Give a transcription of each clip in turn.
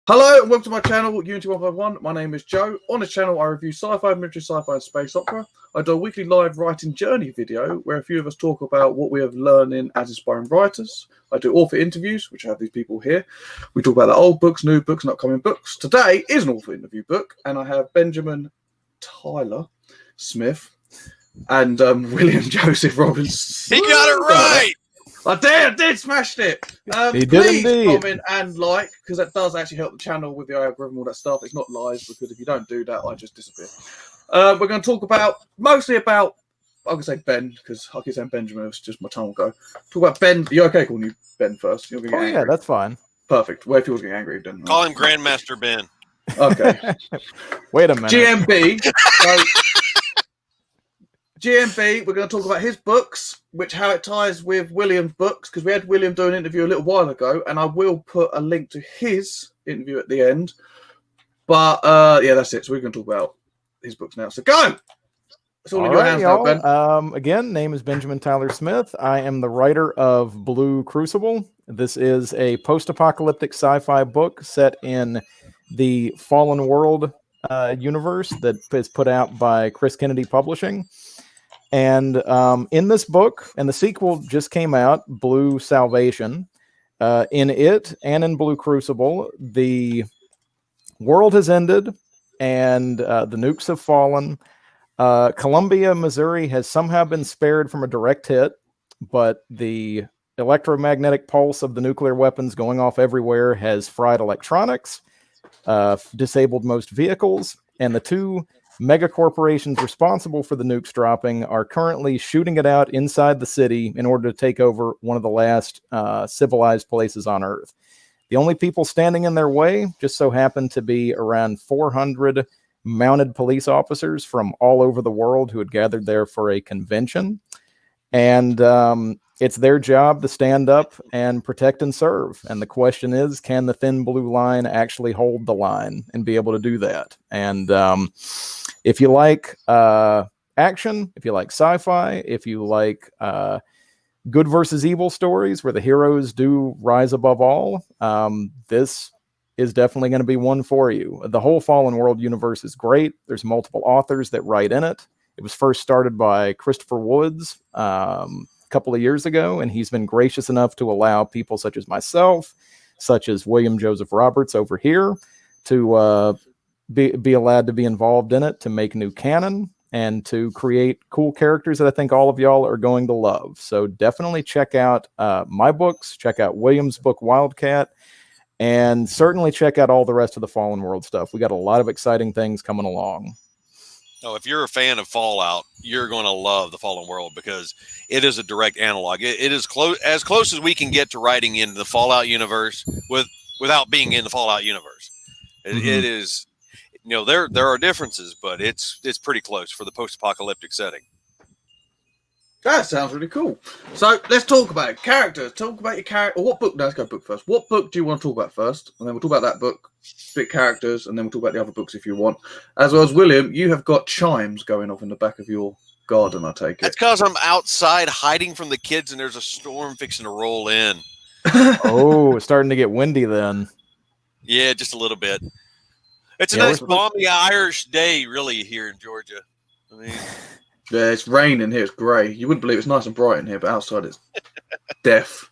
Hello and welcome to my channel, Unity 151. My name is Joe. On this channel, I review sci-fi, military, sci-fi, and space opera. I do a weekly live writing journey video where a few of us talk about what we have learning as inspiring writers. I do author interviews, which I have these people here. We talk about the old books, new books, and upcoming books. Today is an author interview book, and I have Benjamin Tyler Smith and William Joseph Robinson. He got it right! I did, smashed it. Please comment and like, because that does actually help the channel with the algorithm, all that stuff. It's not live, because if you don't do that, I just disappear. We're going to talk mostly about, I'm going to say Ben, because I keep saying Benjamin, it's just my tongue will go. Talk about Ben. You're okay calling you Ben first? You're gonna get angry. Yeah, that's fine. Perfect. Well, if you was getting angry, then call him Grandmaster Ben. Okay. Wait a minute. GMB. GMB, we're going to talk about his books, how it ties with William's books, because we had William do an interview a little while ago, and I will put a link to his interview at the end. But yeah, that's it. So we're going to talk about his books now. So go! It's all in your hands now, Ben. Again, name is Benjamin Tyler Smith. I am the writer of Blue Crucible. This is a post-apocalyptic sci-fi book set in the Fallen World universe that is put out by Chris Kennedy Publishing. And in this book, and the sequel just came out, Blue Salvation, in it and in Blue Crucible, the world has ended and the nukes have fallen. Columbia, Missouri has somehow been spared from a direct hit, but the electromagnetic pulse of the nuclear weapons going off everywhere has fried electronics, disabled most vehicles, and the two mega corporations responsible for the nukes dropping are currently shooting it out inside the city in order to take over one of the last civilized places on Earth. The only people standing in their way just so happen to be around 400 mounted police officers from all over the world who had gathered there for a convention. And it's their job to stand up and protect and serve. And the question is, can the thin blue line actually hold the line and be able to do that? And if you like action, if you like sci-fi, if you like good versus evil stories where the heroes do rise above all, this is definitely going to be one for you. The whole Fallen World universe is great. There's multiple authors that write in it. It was first started by Christopher Woods a couple of years ago, and he's been gracious enough to allow people such as myself, such as William Joseph Roberts over here, to be allowed to be involved in it, to make new canon, and to create cool characters that I think all of y'all are going to love. So definitely check out my books, check out William's book, Wildcat, and certainly check out all the rest of the Fallen World stuff. We got a lot of exciting things coming along. Oh, if you're a fan of Fallout, you're going to love the Fallen World because it is a direct analog. It is as close as we can get to writing in the Fallout universe without being in the Fallout universe. It is, there are differences, but it's pretty close for the post-apocalyptic setting. That sounds really cool. So let's talk about it. Characters. Talk about your character. What book? No, let's go book first. What book do you want to talk about first? And then we'll talk about that book, bit characters, and then we'll talk about the other books if you want. As well as William, you have got chimes going off in the back of your garden, I take it. That's because I'm outside hiding from the kids and there's a storm fixing to roll in. Oh, it's starting to get windy then. Yeah, just a little bit. It's a nice balmy Irish day, really, here in Georgia. I mean... Yeah, it's raining here. It's grey. You wouldn't believe it's nice and bright in here, but outside it's death.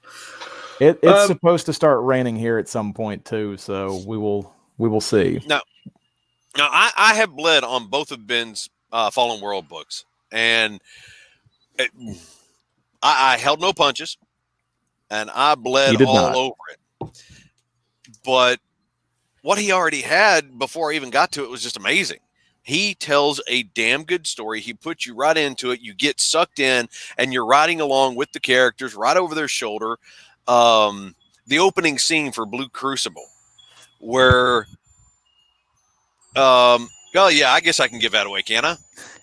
It's supposed to start raining here at some point too, so we will see. Now I have bled on both of Ben's Fallen World books, and I held no punches, and I bled all over it. But what he already had before I even got to it was just amazing. He tells a damn good story. He puts you right into it. You get sucked in, and you're riding along with the characters right over their shoulder. The opening scene for Blue Crucible, where, oh yeah, I guess I can give that away, can I?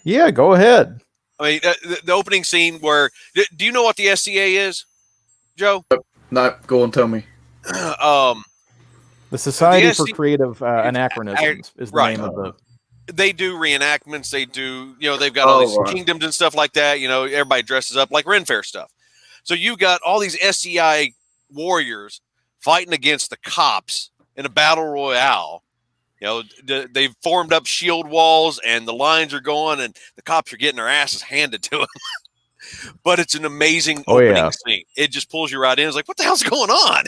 Yeah, go ahead. I mean, the opening scene where, do you know what the SCA is, Joe? No, go on, tell me. The Society for Creative Anachronisms is the name of the... They do reenactments. They do, they've got all these kingdoms and stuff like that. Everybody dresses up like Ren Fair stuff. So you've got all these SCI warriors fighting against the cops in a battle royale. They've formed up shield walls and the lines are going and the cops are getting their asses handed to them. But it's an amazing opening scene. It just pulls you right in. It's like, what the hell's going on?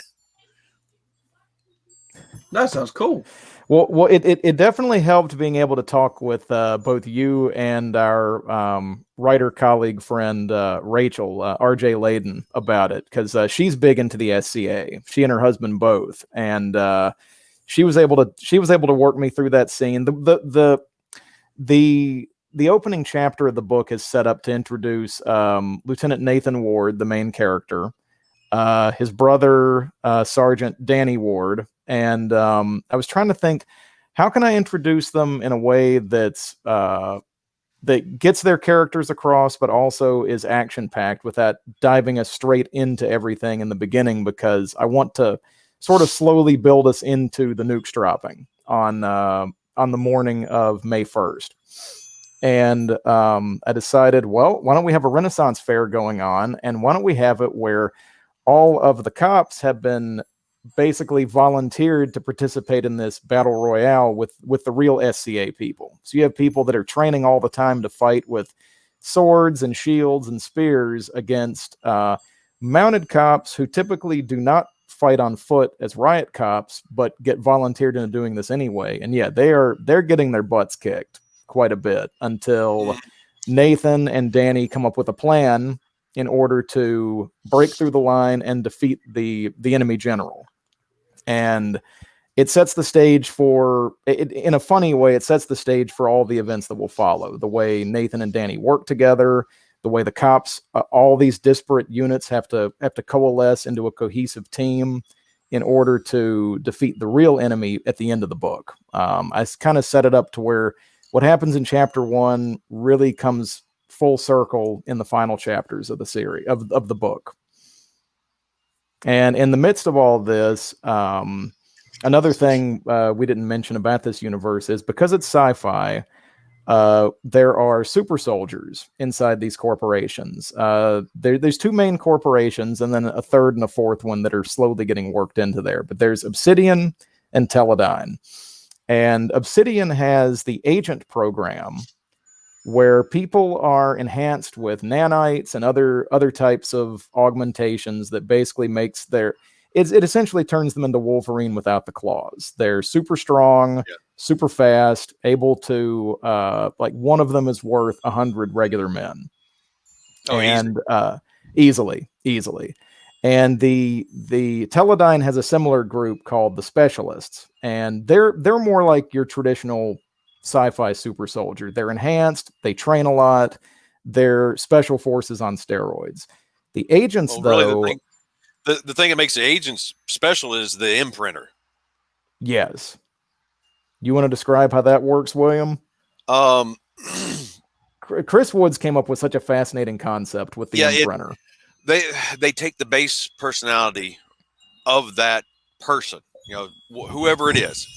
That sounds cool. Well, it definitely helped being able to talk with both you and our writer colleague friend Rachel RJ Layden about it, because she's big into the SCA. She and her husband both, and she was able to work me through that scene. The opening chapter of the book is set up to introduce Lieutenant Nathan Ward, the main character, his brother Sergeant Danny Ward. And I was trying to think, how can I introduce them in a way that's that gets their characters across, but also is action-packed without diving us straight into everything in the beginning, because I want to sort of slowly build us into the nukes dropping on the morning of May 1st. And I decided, well, why don't we have a Renaissance fair going on, and why don't we have it where all of the cops have been basically volunteered to participate in this battle royale with the real SCA people. So you have people that are training all the time to fight with swords and shields and spears against mounted cops who typically do not fight on foot as riot cops, but get volunteered into doing this anyway. And yeah, they're getting their butts kicked quite a bit until Nathan and Danny come up with a plan in order to break through the line and defeat the enemy general. And it sets the stage for, in a funny way, it sets the stage for all the events that will follow. The way Nathan and Danny work together, the way the cops, all these disparate units have to coalesce into a cohesive team in order to defeat the real enemy at the end of the book. I kind of set it up to where what happens in chapter 1 really comes full circle in the final chapters of the series of the book. And in the midst of all this, another thing we didn't mention about this universe is, because it's sci-fi, there are super soldiers inside these corporations. There's 2 main corporations and then a third and a fourth one that are slowly getting worked into there. But there's Obsidian and Teledyne. And Obsidian has the agent program, where people are enhanced with nanites and other types of augmentations that basically makes it essentially turns them into Wolverine without the claws. They're super strong, super fast, able to like one of them is worth 100 regular men. And easily. And the Teledyne has a similar group called the Specialists, and they're more like your traditional sci-fi super soldier. They're enhanced, they train a lot, they're special forces on steroids. The agents, really, the thing that makes the agents special is the imprinter. Yes. You want to describe how that works, William? Chris Woods came up with such a fascinating concept with the imprinter. They take the base personality of that person, whoever it is.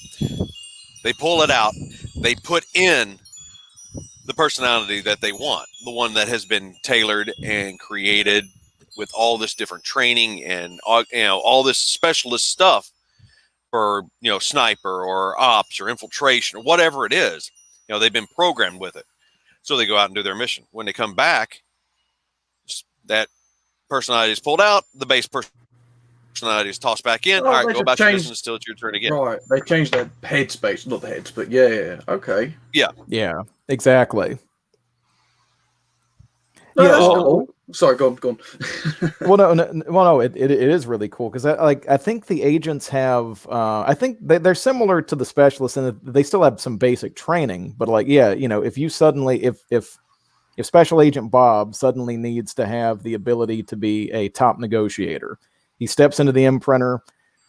They pull it out. They put in the personality that they want, the one that has been tailored and created with all this different training and all this specialist stuff for sniper or ops or infiltration or whatever it is. They've been programmed with it, so they go out and do their mission. When they come back, that personality is pulled out. The base personality is tossed back in. All right, go about your business until it's your turn again. Right, they changed their headspace, not the heads, but yeah, okay. Yeah, exactly. Cool. Sorry, go on. No, it is really cool, because I think the agents have I think they're similar to the Specialists in that they still have some basic training, but if you suddenly if Special Agent Bob suddenly needs to have the ability to be a top negotiator, he steps into the imprinter.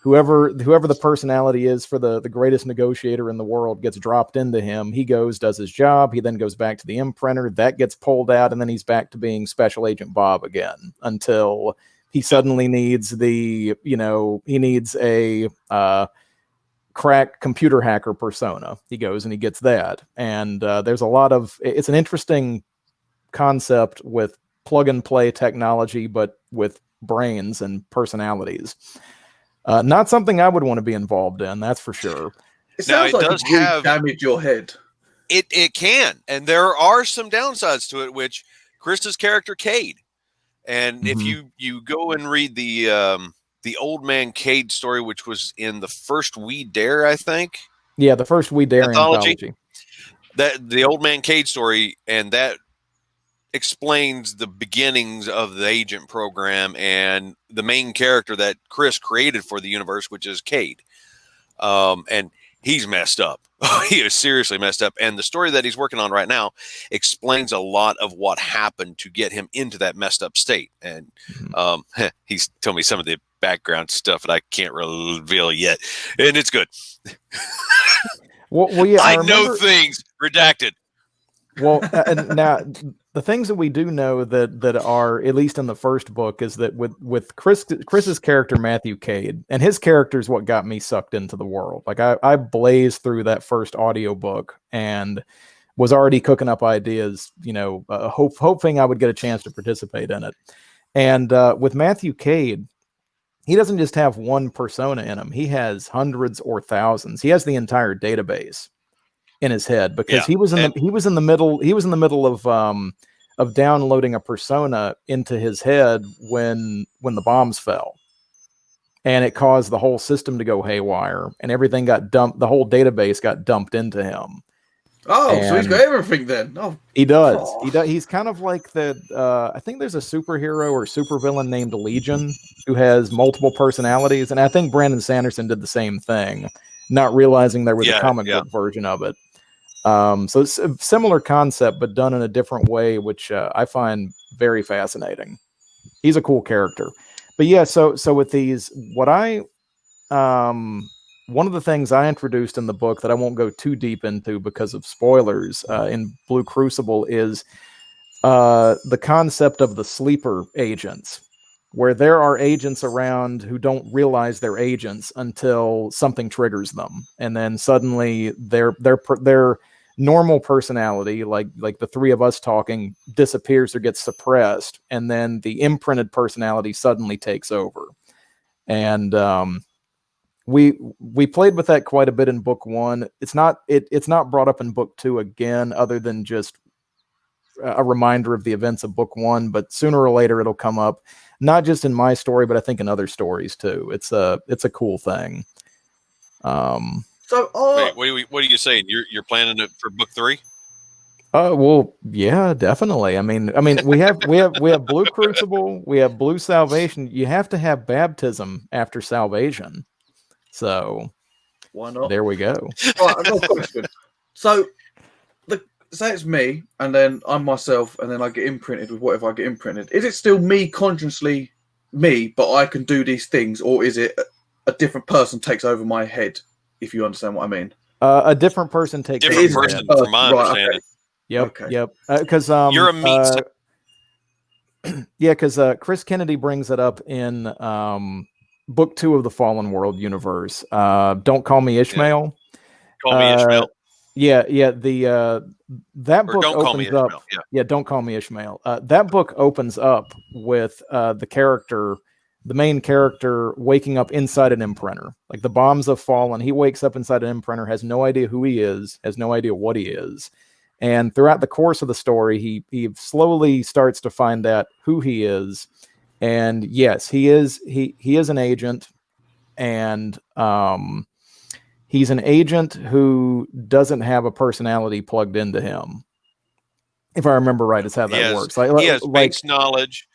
Whoever the personality is for the greatest negotiator in the world gets dropped into him. He goes, does his job. He then goes back to the imprinter. That gets pulled out, and then he's back to being Special Agent Bob again until he suddenly needs he needs a crack computer hacker persona. He goes and he gets that. And there's a lot of, it's an interesting concept with plug and play technology, but with brains and personalities. Not something I would want to be involved in, that's for sure. It sounds like it really damage your head. It can, and there are some downsides to it, which Chris's character Cade, and if you go and read the Old Man Cade story, which was in the first We Dare, I think. Yeah, the first We Dare anthology. That the Old Man Cade story, and that explains the beginnings of the agent program and the main character that Chris created for the universe, which is Cade. And he's messed up. He is seriously messed up. And the story that he's working on right now explains a lot of what happened to get him into that messed up state. And he's told me some of the background stuff that I can't reveal yet. And it's good. Well, yeah, I know things redacted. Well, now the things that we do know that are, at least in the first book, is that with Chris's character Matthew Cade, and his character is what got me sucked into the world. Like I blazed through that first audiobook and was already cooking up ideas, hoping I would get a chance to participate in it. And with Matthew Cade, he doesn't just have one persona in him; he has hundreds or thousands. He has the entire database in his head, because he was in the middle of downloading a persona into his head when the bombs fell, and it caused the whole system to go haywire, and everything got dumped. The whole database got dumped into him. Oh, so he's got everything then. Oh, he does. Oh. He does. He's kind of like I think there's a superhero or supervillain named Legion who has multiple personalities, and I think Brandon Sanderson did the same thing, not realizing there was a comic book version of it. So it's a similar concept, but done in a different way, which I find very fascinating. He's a cool character. But yeah, so with these, one of the things I introduced in the book that I won't go too deep into because of spoilers in Blue Crucible is the concept of the sleeper agents, where there are agents around who don't realize they're agents until something triggers them, and then suddenly their normal personality, like the three of us talking, disappears or gets suppressed, and then the imprinted personality suddenly takes over. And we played with that quite a bit in book one. It's not brought up in book two again, other than just a reminder of the events of book one, but sooner or later it'll come up, not just in my story, but I think in other stories too. It's a cool thing. Wait, what are you saying? You're planning it for book three? Well, yeah, definitely. I mean, we have Blue Crucible, we have Blue Salvation. You have to have baptism after salvation. So why not? There we go. Right, I've got a question. So say it's me, and then I'm myself, and then I get imprinted with whatever I get imprinted. Is it still me consciously me, but I can do these things, or is it a different person takes over my head? If you understand what I mean. A different person takes over. Different person, from my understanding. Okay. Yep. Okay. Yep. Because you're a meat. Yeah, because Chris Kennedy brings it up in book 2 of the Fallen World universe. Don't Call Me Ishmael. Call Me Ishmael. Yeah. That book opens up. Yeah, Don't Call Me Ishmael. That book opens up with the main character waking up inside an imprinter. Like the bombs have fallen. He wakes up inside an imprinter, has no idea who he is, has no idea what he is. And throughout the course of the story, he slowly starts to find out who he is. And yes, he is an agent, and he's an agent who doesn't have a personality plugged into him. If I remember right, is how that works. He has base knowledge.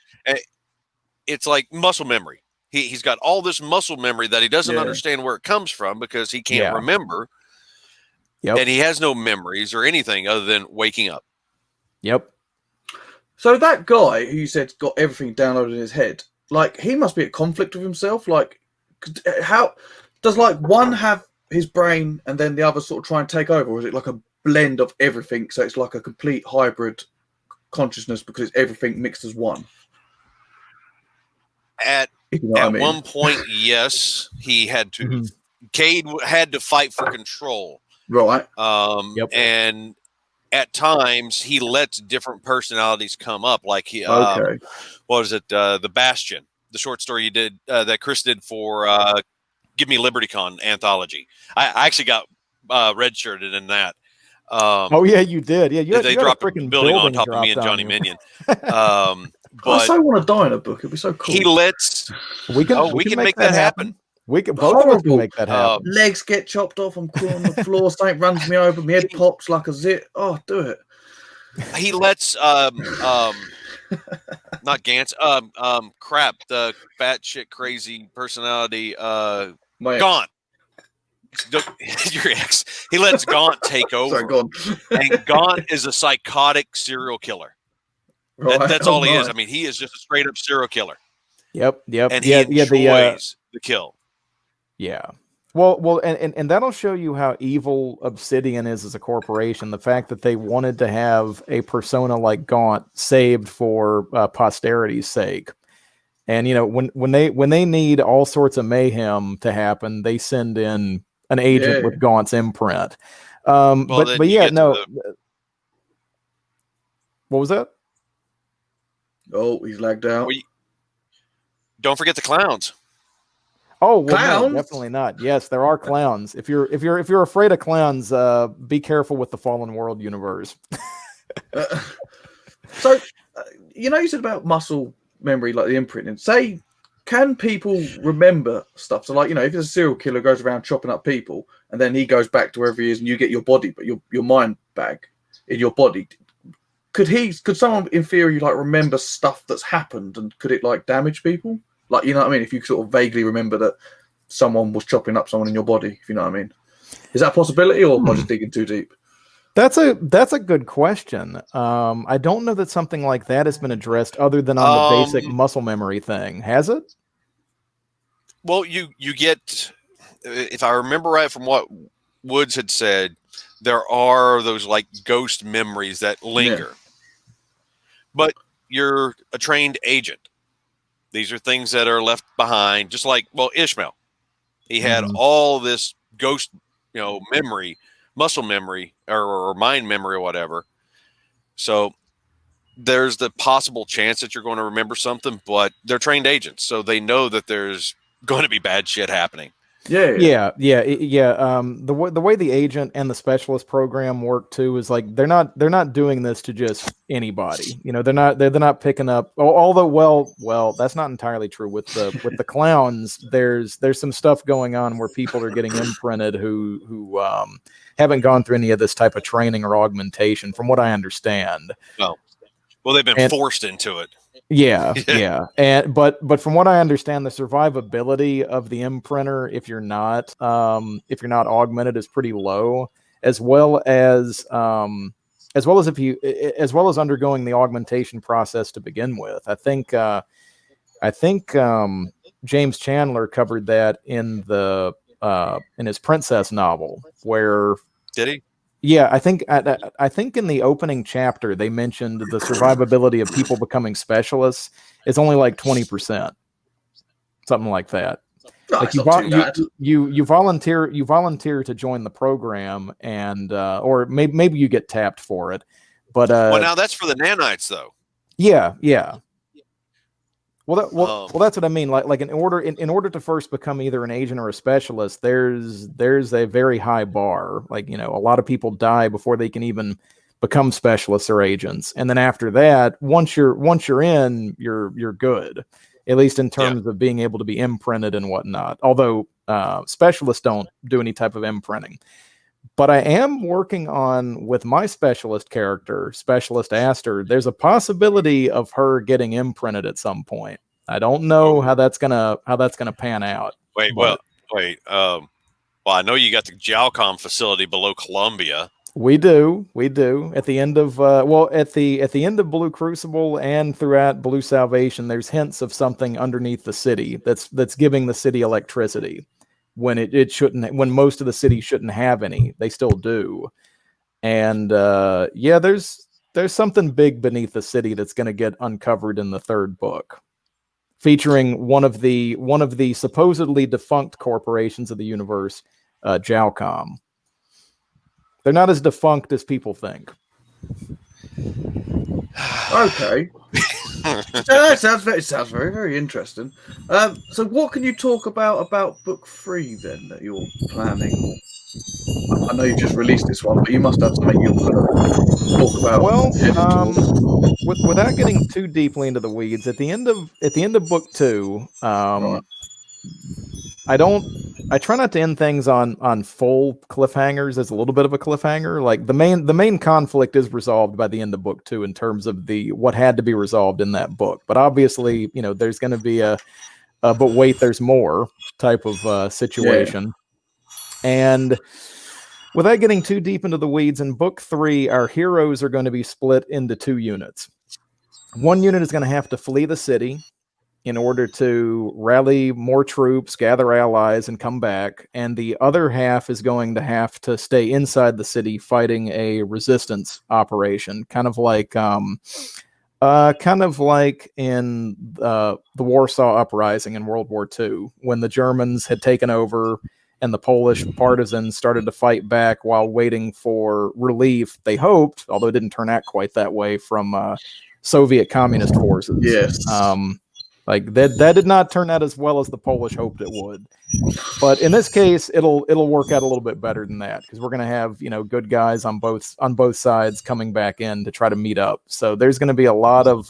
It's like muscle memory. He's got all this muscle memory that he doesn't understand where it comes from because he can't remember. Yep. And he has no memories or anything other than waking up. Yep. So that guy who you said got everything downloaded in his head, like he must be at conflict with himself. Like, how does one have his brain and then the other sort of try and take over, or is it like a blend of everything? So it's like a complete hybrid consciousness because it's everything mixed as one. At one point, yes, he had to. Mm-hmm. Cade had to fight for control. Right. And at times he lets different personalities come up. Like what was it? The Bastion, the short story you did that Chris did for Give Me LibertyCon anthology. I actually got redshirted in that. Oh yeah, you did. Yeah, they dropped a building on top of me and Johnny Minion. But I so want to die in a book. It'd be so cool. He lets. We can make that happen. We can both of us can make that happen. Legs get chopped off. I'm crawling on the floor. Something runs me over. My head pops like a zit. Oh, do it. He lets not Gantz. Crap. The batshit crazy personality. Gaunt. Your ex. He lets Gaunt take over. Sorry, go on. And Gaunt is a psychotic serial killer. Right. That's all he is. I mean, he is just a straight up serial killer. Yep. And he enjoys the kill. Yeah. Well, and that'll show you how evil Obsidian is as a corporation. The fact that they wanted to have a persona like Gaunt saved for posterity's sake. And when they need all sorts of mayhem to happen, they send in an agent with Gaunt's imprint. But yeah, no. What was that? Oh, he's lagged out. Don't forget the clowns. Oh, well, no, definitely not. Yes, there are clowns. If you're afraid of clowns, be careful with the Fallen World universe. So, you said about muscle memory, like the imprinting. Say, can people remember stuff? So, like, if there's a serial killer goes around chopping up people, and then he goes back to wherever he is, and you get your body, but your mind bag in your body. Could someone in theory like remember stuff that's happened, and could it like damage people? Like, you know what I mean? If you sort of vaguely remember that someone was chopping up someone in your body, if you know what I mean. Is that a possibility, or am I just digging too deep? That's a good question. I don't know that something like that has been addressed other than on the basic muscle memory thing. Has it? Well, you get, if I remember right from what Woods had said, there are those like ghost memories that linger. Yeah. But you're a trained agent. These are things that are left behind, just like, Ishmael. He had all this ghost, memory, muscle memory, or mind memory, or whatever. So there's the possible chance that you're going to remember something, but they're trained agents, so they know that there's going to be bad shit happening. Yeah. The way the agent and the specialist program work too is like they're not doing this to just anybody. They're not picking up. Although, well, that's not entirely true with the clowns. There's some stuff going on where people are getting imprinted who haven't gone through any of this type of training or augmentation, from what I understand. Oh, well, they've been forced into it. Yeah. But from what I understand, the survivability of the imprinter, if you're not augmented, is pretty low, as well as undergoing the augmentation process to begin with. I think James Chandler covered that in his Princess novel, where did he? Yeah, I think in the opening chapter they mentioned the survivability of people becoming specialists is only like 20%, something like that. No, like you volunteer to join the program, and or maybe you get tapped for it, but now that's for the nanites though. Yeah. Well, that's what I mean. Like in order to first become either an agent or a specialist, there's a very high bar. Like, a lot of people die before they can even become specialists or agents. And then after that, once you're in, you're good, at least in terms of being able to be imprinted and whatnot. Although specialists don't do any type of imprinting. But I am working on, with my specialist character, Specialist Aster, there's a possibility of her getting imprinted at some point. I don't know how that's gonna pan out. Well, I know you got the Jalcom facility below Columbia. We do. At the end of at the end of Blue Crucible and throughout Blue Salvation, there's hints of something underneath the city that's giving the city electricity. When it shouldn't, when most of the city shouldn't have any, they still do. And there's something big beneath the city that's going to get uncovered in the third book, featuring one of the supposedly defunct corporations of the universe, Jalcom. They're not as defunct as people think. Okay. That sounds very, very interesting. So what can you talk about book 3 then that you're planning? I know you just released this one, but you must have something you're going to talk about. Well, Heading towards. without getting too deeply into the weeds, at the end of book 2, Right. I try not to end things on full cliffhangers as a little bit of a cliffhanger. Like the main conflict is resolved by the end of book 2 in terms of the what had to be resolved in that book. But obviously, there's going to be a but wait, there's more type of situation. And without getting too deep into the weeds, in book 3, our heroes are going to be split into 2 units. One unit is going to have to flee the city in order to rally more troops, gather allies, and come back. And the other half is going to have to stay inside the city fighting a resistance operation, kind of like in the Warsaw Uprising in World War II, when the Germans had taken over and the Polish partisans started to fight back while waiting for relief, they hoped, although it didn't turn out quite that way, from Soviet communist forces. Yes. Like that did not turn out as well as the Polish hoped it would. But in this case, it'll work out a little bit better than that, because we're going to have good guys on both sides coming back in to try to meet up. So there's going to be a lot of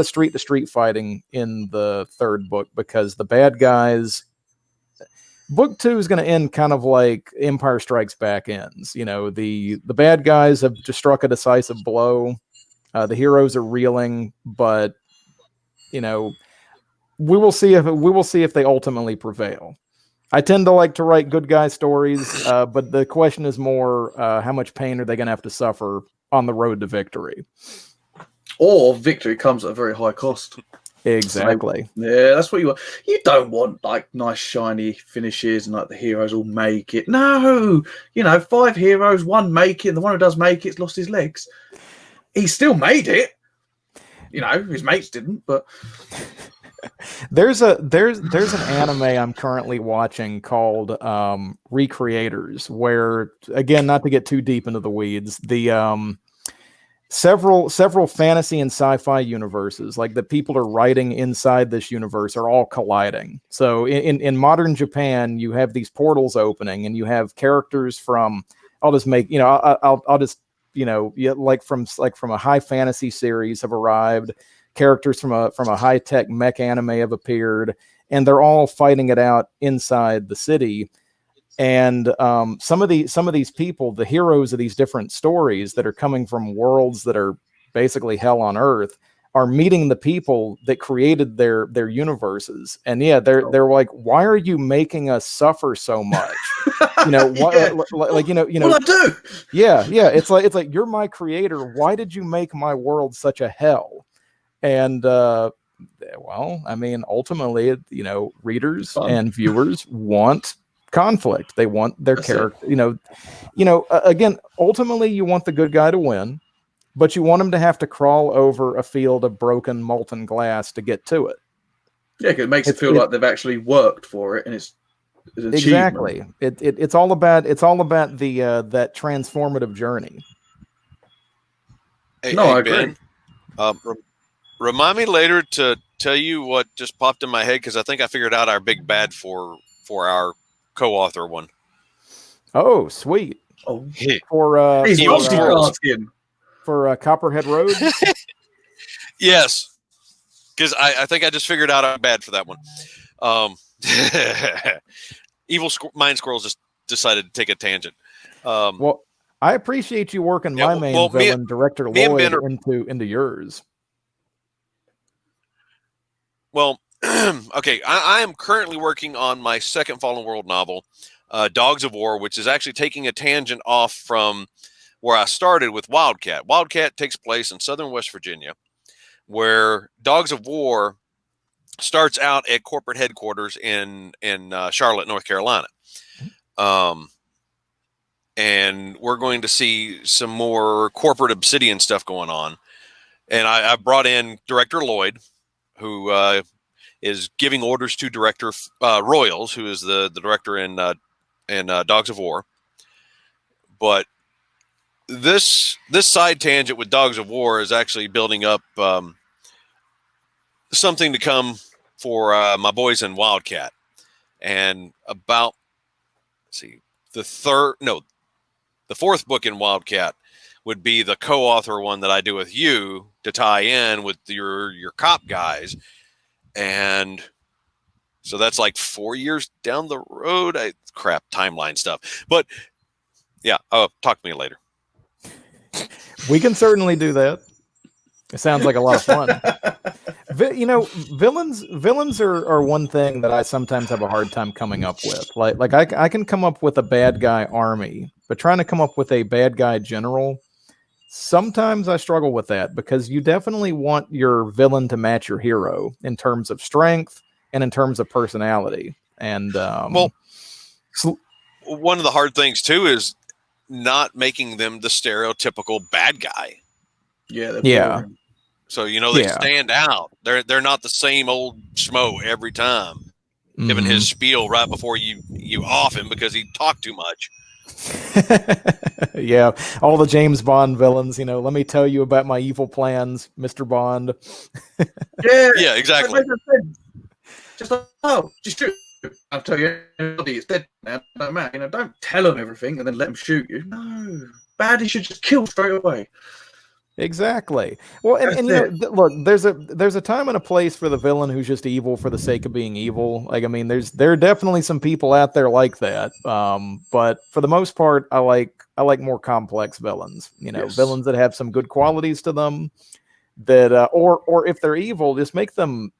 street to street fighting in the 3rd book, because the bad guys. Book 2 is going to end kind of like Empire Strikes Back ends. The bad guys have just struck a decisive blow. The heroes are reeling, but we will see if they ultimately prevail. I tend to like to write good guy stories, but the question is more how much pain are they going to have to suffer on the road to victory? Or victory comes at a very high cost. Exactly. So, yeah, that's what you want. You don't want like nice shiny finishes and like the heroes all make it. No, 5 heroes, 1 make it, and the one who does make it's lost his legs. He still made it. His mates didn't, but there's an anime I'm currently watching called Recreators, where, again, not to get too deep into the weeds, the several fantasy and sci-fi universes, like the people are writing inside this universe, are all colliding. So in modern Japan, you have these portals opening, and you have characters from I'll just make I'll just like from a high fantasy series have arrived. Characters from a high tech mech anime have appeared, and they're all fighting it out inside the city. And some of these people, the heroes of these different stories that are coming from worlds that are basically hell on earth, are meeting the people that created their universes. And they're like, why are you making us suffer so much? What, yeah. like what I do? Yeah. It's like you're my creator. Why did you make my world such a hell? And well, I mean, ultimately, readers and viewers want conflict. They want their character. Again, ultimately, you want the good guy to win, but you want him to have to crawl over a field of broken molten glass to get to it. Yeah, because it makes it feel like they've actually worked for it, and it's an exactly. It's all about the that transformative journey. Hey, I agree. Ben, remind me later to tell you what just popped in my head, because I think I figured out our big bad for our co-author one. Oh, sweet. Oh, for Copperhead Road. Yes, because I think I just figured out our bad for that one. Evil Mind Squirrels just decided to take a tangent. Well, I appreciate you working my main villain, Director Lloyd, into yours. Well, okay, I am currently working on my second Fallen World novel, Dogs of War, which is actually taking a tangent off from where I started with Wildcat. Wildcat takes place in southern West Virginia, where Dogs of War starts out at corporate headquarters in Charlotte, North Carolina. And we're going to see some more corporate Obsidian stuff going on. And I brought in Director Lloyd, who is giving orders to Director Royals, who is the director in Dogs of War. But this side tangent with Dogs of War is actually building up something to come for my boys in Wildcat. And about, the fourth book in Wildcat would be the co-author one that I do with you to tie in with your cop guys. And so that's like 4 years down the road. Crap, timeline stuff. But yeah, talk to me later. We can certainly do that. It sounds like a lot of fun. Villains are one thing that I sometimes have a hard time coming up with. Like I can come up with a bad guy army, but trying to come up with a bad guy general, sometimes I struggle with that, because you definitely want your villain to match your hero in terms of strength and in terms of personality. And one of the hard things too is not making them the stereotypical bad guy. Yeah. So, they stand out. They're not the same old schmo every time, giving his spiel right before you off him because he talked too much. Yeah, all the James Bond villains, let me tell you about my evil plans, Mr. Bond. Yeah, exactly. Just shoot. I'll tell you, it's dead now. No matter. Don't tell them everything and then let them shoot you. No, baddie should just kill straight away. Exactly. Well, and look, there's a time and a place for the villain who's just evil for the sake of being evil. Like, I mean, there are definitely some people out there like that. But for the most part, I like more complex villains. Villains that have some good qualities to them. That or if they're evil, just make them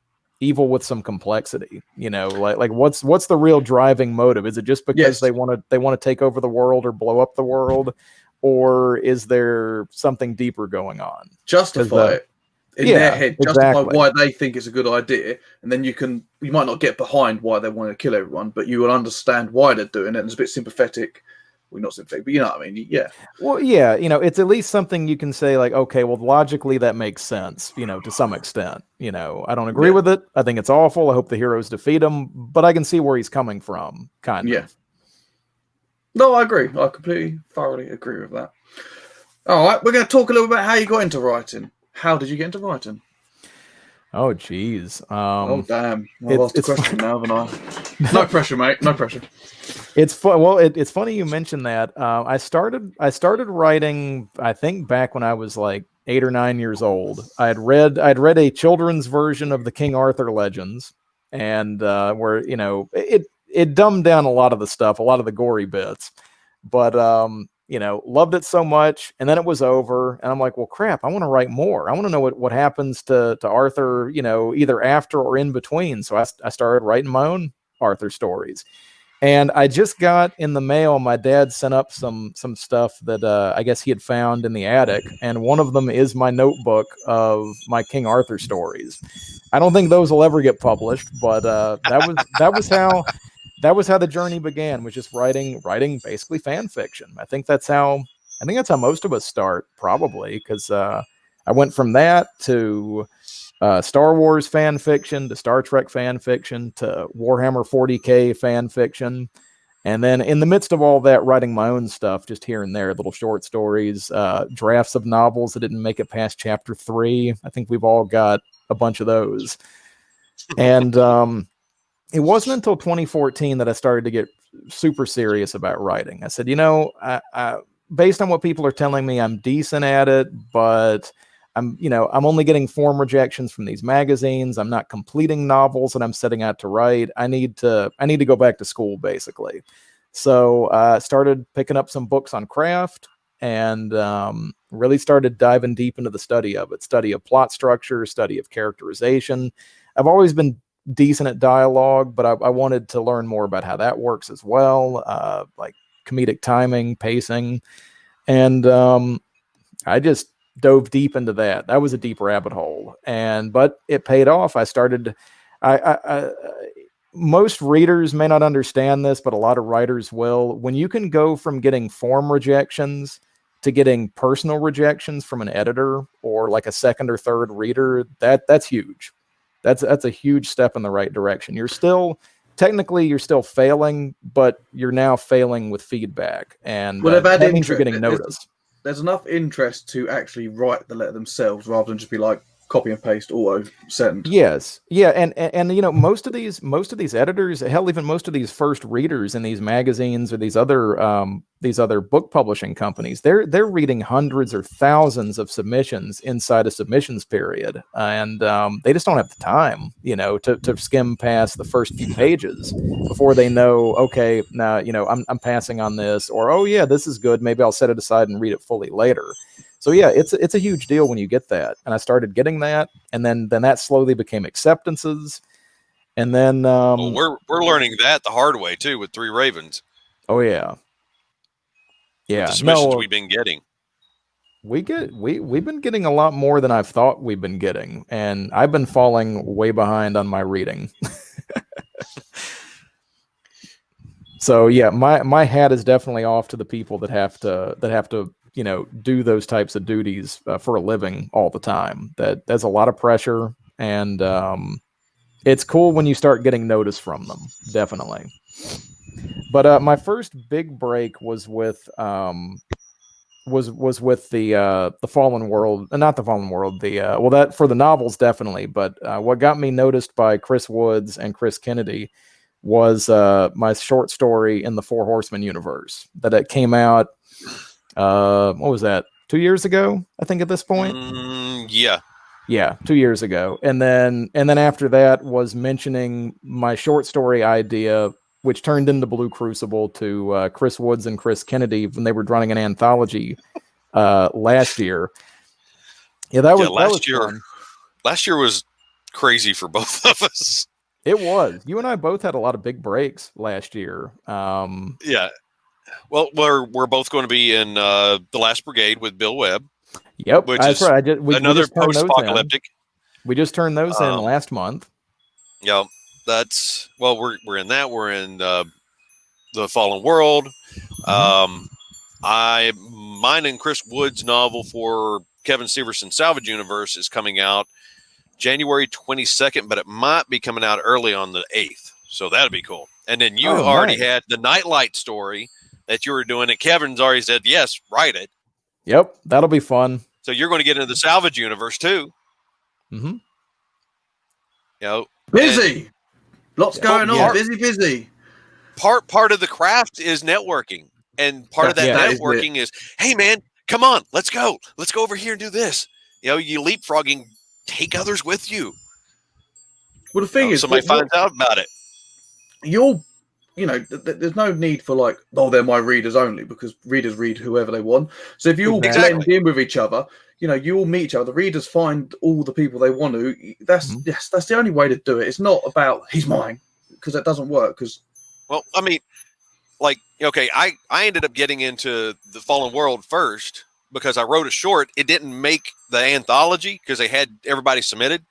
evil with some complexity. Like what's the real driving motive? Is it just because they want to take over the world or blow up the world? Or is there something deeper going on? Justify it in their head. Justify why they think it's a good idea, and then you might not get behind why they want to kill everyone, but you will understand why they're doing it. And it's a bit sympathetic. Well, not sympathetic, but you know what I mean. Yeah. Well, yeah. It's at least something you can say, like, okay, well, logically that makes sense. To some extent. I don't agree with it. I think it's awful. I hope the heroes defeat him, but I can see where he's coming from. Kind of. Yeah. No, I agree. I thoroughly agree with that. All right, we're going to talk a little bit about how you got into writing. How did you get into writing? Oh, geez. Oh, damn. I've asked a question now, haven't I? No pressure, mate. No pressure. It's fun. Well, it's funny you mentioned that. I started writing, I think, back when I was like 8 or 9 years old. I'd read a children's version of the King Arthur legends, and where it dumbed down a lot of the stuff, a lot of the gory bits, but loved it so much. And then it was over, and I'm like, well, crap, I want to write more. I want to know what happens to Arthur, either after or in between. So I started writing my own Arthur stories. And I just got in the mail, my dad sent up some stuff that I guess he had found in the attic, and one of them is my notebook of my King Arthur stories. I don't think those will ever get published, but that was how the journey began, was just writing basically fan fiction. I think that's how most of us start, probably, because I went from that to Star Wars fan fiction, to Star Trek fan fiction, to Warhammer 40K fan fiction. And then in the midst of all that, writing my own stuff, just here and there, little short stories, drafts of novels that didn't make it past chapter 3. I think we've all got a bunch of those. And it wasn't until 2014 that I started to get super serious about writing. I said, I based on what people are telling me, I'm decent at it, but I'm only getting form rejections from these magazines. I'm not completing novels that I'm setting out to write. I need to go back to school, basically. So I started picking up some books on craft, and really started diving deep into the study of it, study of plot structure, study of characterization. I've always been decent at dialogue, but I wanted to learn more about how that works as well, like comedic timing, pacing. And I just dove deep into that. That was a deep rabbit hole, but it paid off. Most readers may not understand this, but a lot of writers will. When you can go from getting form rejections to getting personal rejections from an editor or like a second or third reader, that's huge. That's a huge step in the right direction. You're still failing, but you're now failing with feedback, and that means you're getting noticed. there's enough interest to actually write the letter themselves rather than just be like copy and paste, auto send. Yes, yeah, and you know, most of these editors, hell, even most of these first readers in these magazines or these other book publishing companies, they're reading hundreds or thousands of submissions inside a submissions period, and they just don't have the time, you know, to skim past the first few pages before they know, okay, now, you know, I'm passing on this, or oh yeah, this is good, maybe I'll set it aside and read it fully later. So yeah, it's a huge deal when you get that, and I started getting that, and then that slowly became acceptances, and then well, we're learning that the hard way too with Three Ravens. Oh yeah, with the submissions we've been getting. We've been getting a lot more than I've thought we've been getting, and I've been falling way behind on my reading. So yeah, my hat is definitely off to the people that have to you know, do those types of duties for a living all the time. That's a lot of pressure, and it's cool when you start getting notice from them, definitely. But my first big break was with the Fallen World, not the Fallen World, well, that for the novels definitely, but what got me noticed by Chris Woods and Chris Kennedy was my short story in the Four Horsemen universe that it came out. What was that? 2 years ago, I think at this point. Yeah, 2 years ago, and then after that was mentioning my short story idea, which turned into Blue Crucible, to Chris Woods and Chris Kennedy when they were running an anthology last year. Yeah, that was fun. Last year was crazy for both of us. It was. You and I both had a lot of big breaks last year. Yeah. Well, we're both going to be in The Last Brigade with Bill Webb. Yep, that's right. Another post-apocalyptic. We just turned those in last month. Yeah, we're in that. We're in The Fallen World. Mine and Chris Wood's novel for Kevin Severson's Salvage Universe is coming out January 22nd, but it might be coming out early on the 8th. So that'd be cool. And then you already had the Nightlight story that you were doing, and Kevin's already said, yes, write it. Yep, that'll be fun. So you're going to get into the Salvage Universe too. Mm-hmm. You know, busy. Lots going on. Busy. Part of the craft is networking, and part of that networking is, hey man, come on, let's go over here and do this. You know, you leapfrogging, take others with you. Well, the thing is, somebody finds out about it. There's no need for like, oh, they're my readers only, because readers read whoever they want. So if you all blend in with each other, you know, you all meet each other. The readers find all the people they want to. That's the only way to do it. It's not about he's mine, because that doesn't work. Well, I mean, like, okay, I ended up getting into The Fallen World first because I wrote a short. It didn't make the anthology because they had everybody submitted,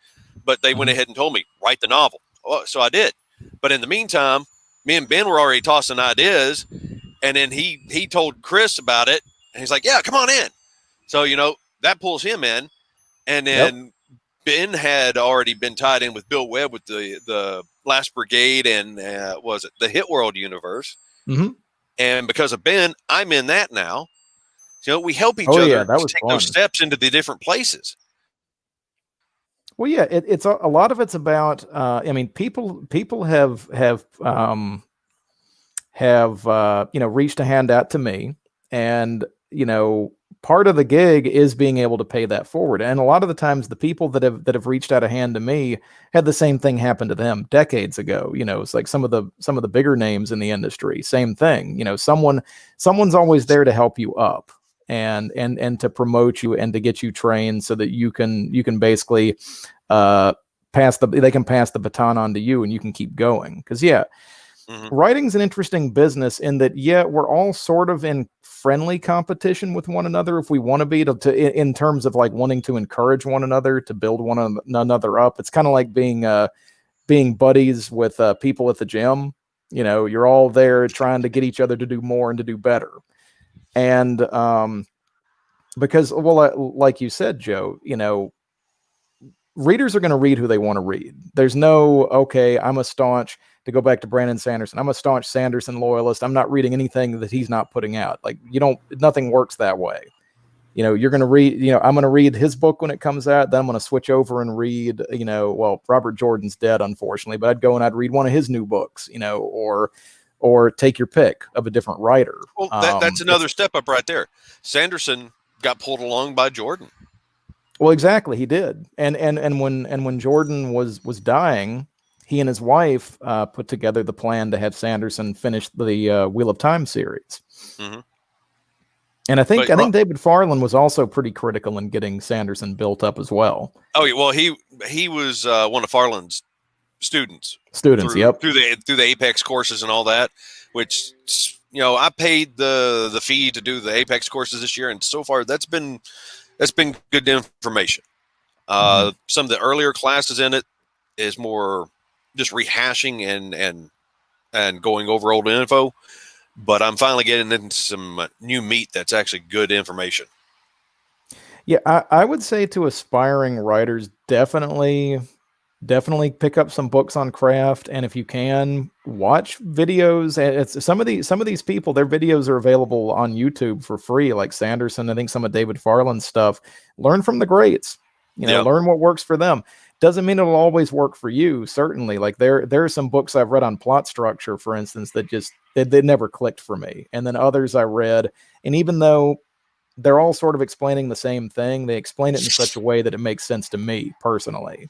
but they went ahead and told me, write the novel. So I did. But in the meantime, me and Ben were already tossing ideas, and then he told Chris about it, and he's like, yeah, come on in. So, you know, that pulls him in. And then Ben had already been tied in with Bill Webb with the Last Brigade and was it the Hit World universe? Mm-hmm. And because of Ben, I'm in that now. So we help each other to take those steps into the different places. Well, yeah, it's a lot of it's about. I mean, people have reached a hand out to me, and you know, part of the gig is being able to pay that forward. And a lot of the times, the people that have reached out a hand to me had the same thing happen to them decades ago. You know, it's like some of the bigger names in the industry, same thing. You know, someone's always there to help you up. And to promote you and to get you trained so that you can basically pass the baton on to you and you can keep going. Because writing's an interesting business in that we're all sort of in friendly competition with one another if we want to be in terms of like wanting to encourage one another to build one another up. It's kind of like being buddies with people at the gym. You know, you're all there trying to get each other to do more and to do better. And because, well, like you said, Joe, you know, readers are going to read who they want to read. There's no, okay, to go back to Brandon Sanderson, I'm a staunch Sanderson loyalist. I'm not reading anything that he's not putting out. Like, nothing works that way. you're going to read, I'm going to read his book when it comes out. Then I'm going to switch over and read, well, Robert Jordan's dead, unfortunately, but I'd go and I'd read one of his new books, or take your pick of a different writer. Well, that's another step up right there. Sanderson got pulled along by Jordan. Well, exactly, he did. And when Jordan was dying, he and his wife put together the plan to have Sanderson finish the Wheel of Time series. Mm-hmm. And I think David Farland was also pretty critical in getting Sanderson built up as well. Oh, well, he was one of Farland's students. Yep. Through the Apex courses and all that, which I paid the fee to do the Apex courses this year, and so far that's been good information. Some of the earlier classes in it is more just rehashing and going over old info. But I'm finally getting into some new meat that's actually good information. Yeah, I would say to aspiring writers, definitely pick up some books on craft, and if you can, watch videos. It's some of these people, their videos are available on YouTube for free, like Sanderson. I think some of David Farland's stuff. Learn from the greats. Learn what works for them. Doesn't mean it'll always work for you, certainly. Like there are some books I've read on plot structure, for instance, that just they never clicked for me. And then others I read, and even though they're all sort of explaining the same thing, they explain it in such a way that it makes sense to me personally.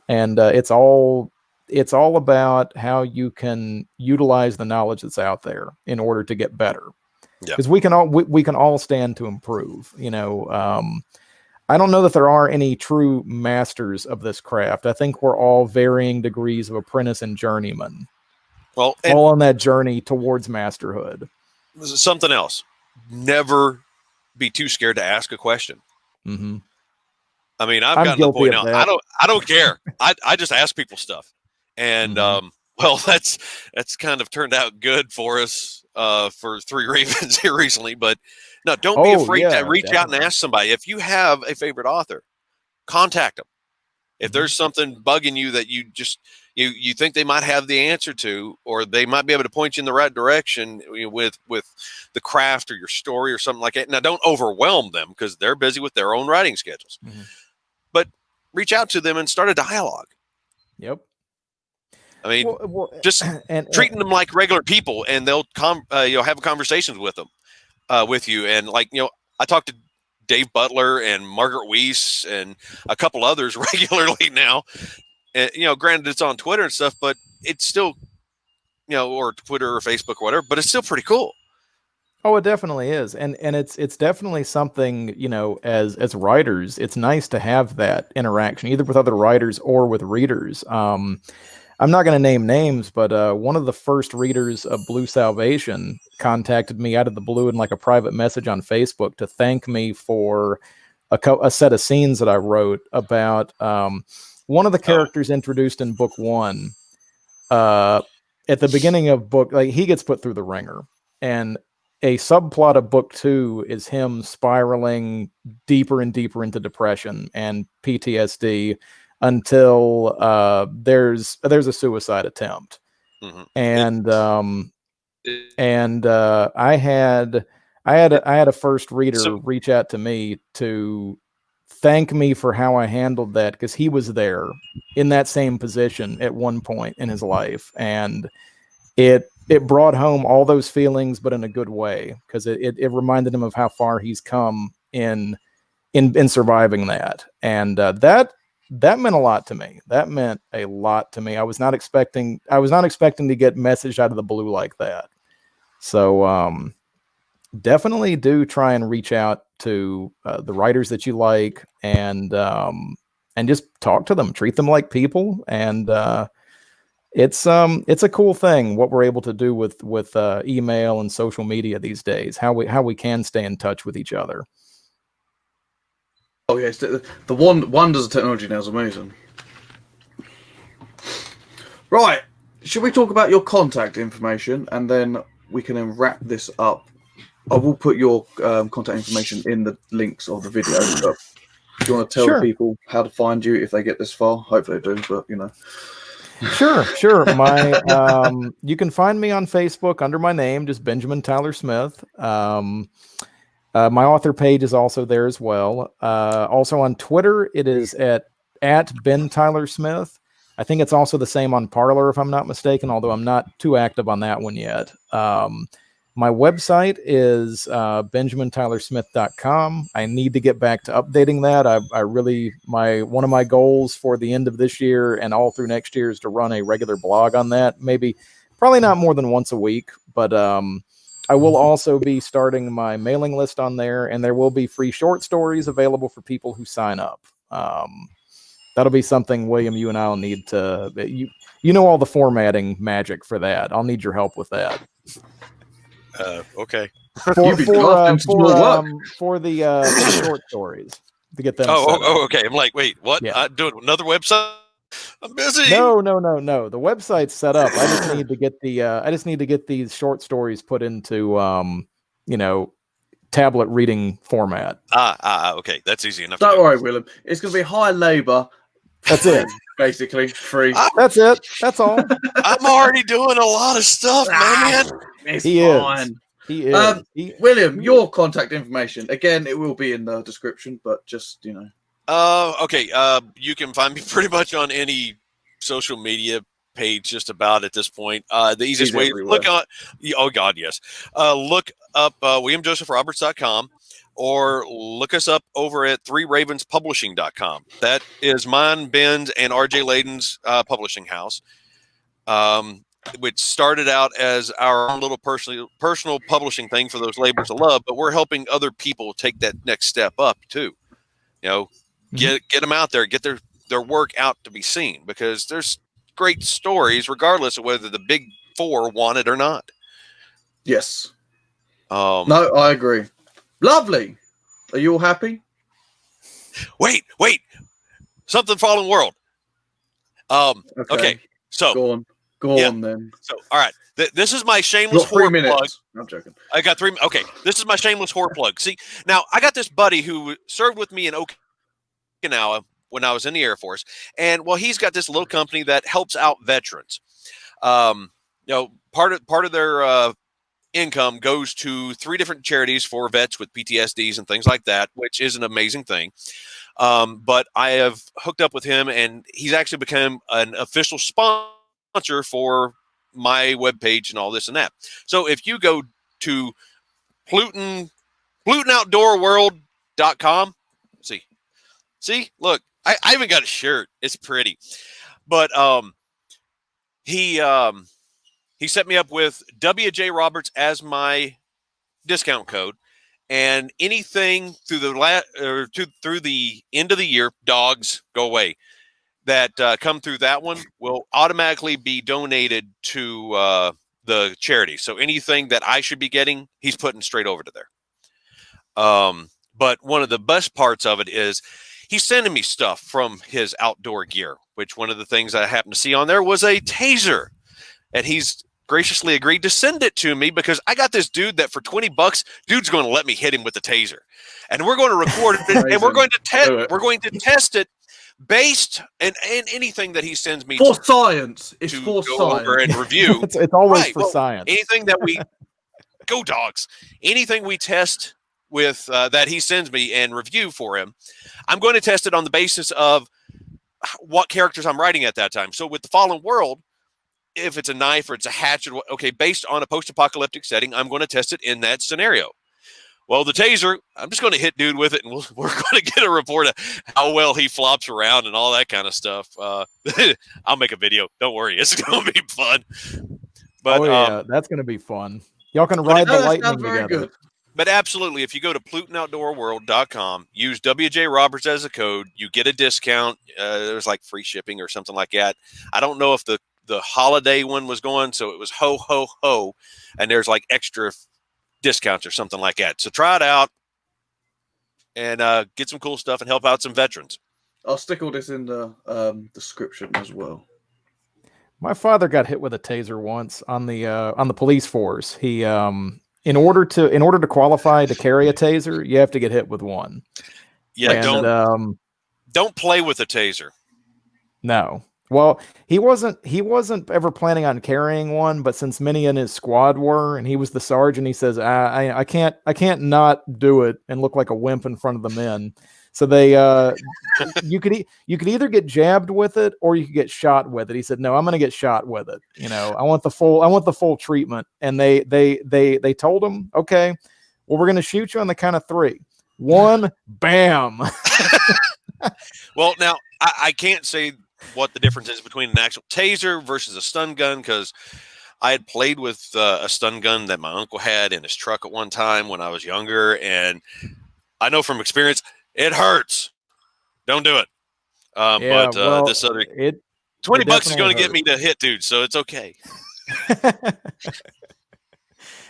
And it's all about how you can utilize the knowledge that's out there in order to get better. Because we can all stand to improve. I don't know that there are any true masters of this craft. I think we're all varying degrees of apprentice and journeyman. Well, all on that journey towards masterhood. This is something else. Never be too scared to ask a question. Mm-hmm. I mean, I've gotten to the point now. I don't care. I just ask people stuff, and well, that's kind of turned out good for us for Three Ravens here recently. But no, don't be afraid to reach out and ask somebody. If you have a favorite author, contact them. If there's something bugging you that you just you think they might have the answer to, or they might be able to point you in the right direction with the craft or your story or something like that. Now, don't overwhelm them because they're busy with their own writing schedules. But reach out to them and start a dialogue. Yep. I mean, just treating them like regular people, and they'll have conversations with them, with you. And I talked to Dave Butler and Margaret Weiss and a couple others regularly now. And, granted it's on Twitter and stuff, but it's still, or Twitter or Facebook or whatever, but it's still pretty cool. Oh, it definitely is. And it's definitely something, as writers, it's nice to have that interaction either with other writers or with readers. I'm not going to name names, but one of the first readers of Blue Salvation contacted me out of the blue in like a private message on Facebook to thank me for a set of scenes that I wrote about one of the characters introduced in book one. At the beginning of book, he gets put through the ringer, and a subplot of book two is him spiraling deeper and deeper into depression and PTSD until there's a suicide attempt. And I had a first reader reach out to me to thank me for how I handled that, because he was there in that same position at one point in his life, and it brought home all those feelings, but in a good way, because it reminded him of how far he's come in surviving that, and that meant a lot to me. That meant a lot to me. I was not expecting to get messaged out of the blue like that. So definitely do try and reach out to the writers that you like, and just talk to them, treat them like people, and it's a cool thing what we're able to do with email and social media these days. How we can stay in touch with each other. Oh yes, the wonders of technology now is amazing. Right, should we talk about your contact information, and then we can then wrap this up? I will put your contact information in the links of the video. But do you want to tell the people how to find you if they get this far? Hopefully they do, but Sure. My you can find me on Facebook under my name, just Benjamin Tyler Smith. My author page is also there as well. Also on Twitter, it is at Ben Tyler Smith. I think it's also the same on Parler, if I'm not mistaken, although I'm not too active on that one yet. My website is benjamintylersmith.com. I need to get back to updating that. One of my goals for the end of this year and all through next year is to run a regular blog on that. Probably not more than once a week, but I will also be starting my mailing list on there, and there will be free short stories available for people who sign up. That'll be something, William, you and I'll need to, you know all the formatting magic for that. I'll need your help with that. Okay. For the short stories to get them. Okay. I'm like, wait, what? Yeah. I'm doing another website? I'm busy. No. The website's set up. I just need to get these short stories put into tablet reading format. Okay. That's easy enough. Don't worry, Willem. It's going to be high labor. That's it. Basically, free. That's it. That's all. I'm already doing a lot of stuff, man. It's fine. He is. William, your contact information. Again, it will be in the description, but just, Okay. You can find me pretty much on any social media page just about at this point. The easiest way, look up, yes. Look up WilliamJosephRoberts.com. Or look us up over at threeravenspublishing.com. That is mine, Ben's, and RJ Layden's publishing house, which started out as our own little personal publishing thing for those labors of love, but we're helping other people take that next step up too. Get them out there, get their work out to be seen, because there's great stories regardless of whether the big four want it or not. Yes. No, I agree. Lovely. Are you all happy? Wait. Something Fallen World. Okay. So go on then. So all right. This is my shameless horror plug. I'm joking. I got 3. Okay. This is my shameless horror plug. See, now I got this buddy who served with me in Okinawa when I was in the Air Force, and he's got this little company that helps out veterans. Part of their income goes to 3 different charities for vets with PTSDs and things like that, which is an amazing thing. But I have hooked up with him, and he's actually become an official sponsor for my webpage and all this and that. So if you go to PlutonOutdoorWorld.com, see, look, I even got a shirt. It's pretty, but he set me up with WJ Roberts as my discount code, and anything through the end of the year, dogs go away, that come through that one will automatically be donated to the charity. So anything that I should be getting, he's putting straight over to there. But one of the best parts of it is he's sending me stuff from his outdoor gear, which one of the things I happened to see on there was a taser, and he's graciously agreed to send it to me because I got this dude that for $20, dude's going to let me hit him with the taser, and we're going to record it, and we're going to test it based and anything that he sends me for science. It's for go science over and review. It's always for science. Anything that we go dogs, anything we test with that he sends me and review for him, I'm going to test it on the basis of what characters I'm writing at that time. So with the Fallen World, if it's a knife or it's a hatchet, okay, based on a post-apocalyptic setting, I'm going to test it in that scenario. Well, the taser, I'm just going to hit dude with it, and we're going to get a report of how well he flops around and all that kind of stuff. I'll make a video. Don't worry. It's going to be fun. But that's going to be fun. Y'all can ride the lightning together. Good. But absolutely, if you go to PlutonOutdoorWorld.com, use WJ Roberts as a code, you get a discount. There's like free shipping or something like that. I don't know if the holiday one was going, so it was ho, ho, ho, and there's like extra discounts or something like that. So try it out and get some cool stuff and help out some veterans. I'll stick all this in the description as well. My father got hit with a taser once on the police force. He in order to qualify to carry a taser, you have to get hit with one. Yeah, don't play with a taser. No. Well, he wasn't ever planning on carrying one, but since many in his squad were, and he was the sergeant, he says, I can't not do it and look like a wimp in front of the men. So they you could either get jabbed with it or you could get shot with it. He said, no, I'm going to get shot with it. You know, I want the full treatment. And they told him, okay, well, we're going to shoot you on the count of 3. 1, bam. Well, now I can't say what the difference is between an actual taser versus a stun gun, because I had played with a stun gun that my uncle had in his truck at one time when I was younger, and I know from experience it hurts. Don't do it. This other $20 is going to get me to hit dude, so it's okay.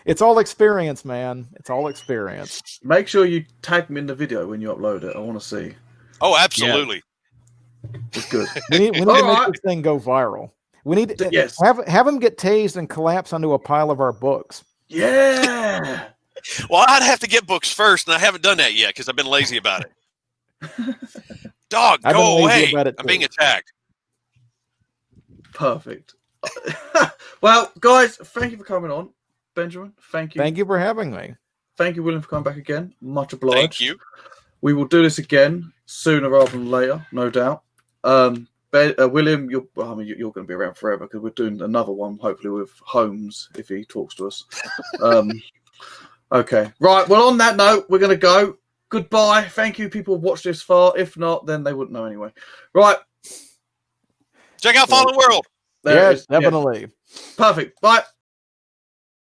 It's all experience, man. It's all experience. Make sure you tag me in the video when you upload it. I want to see. Oh, absolutely. Yeah. It's good. We need to make this thing go viral. We need to have him get tased and collapse onto a pile of our books. Yeah. Well, I'd have to get books first, and I haven't done that yet because I've been lazy about it. Dog, go away. I'm being attacked. Perfect. Well, guys, thank you for coming on. Benjamin, thank you. Thank you for having me. Thank you, William, for coming back again. Much obliged. Thank you. We will do this again sooner rather than later, no doubt. William, you're going to be around forever because we're doing another one, hopefully with Holmes, if he talks to us. Okay. Right. Well, on that note, we're going to go. Goodbye. Thank you, people who watched this far. If not, then they wouldn't know anyway. Right. Check out Fallen World. Yes, definitely. Yeah. Perfect. Bye.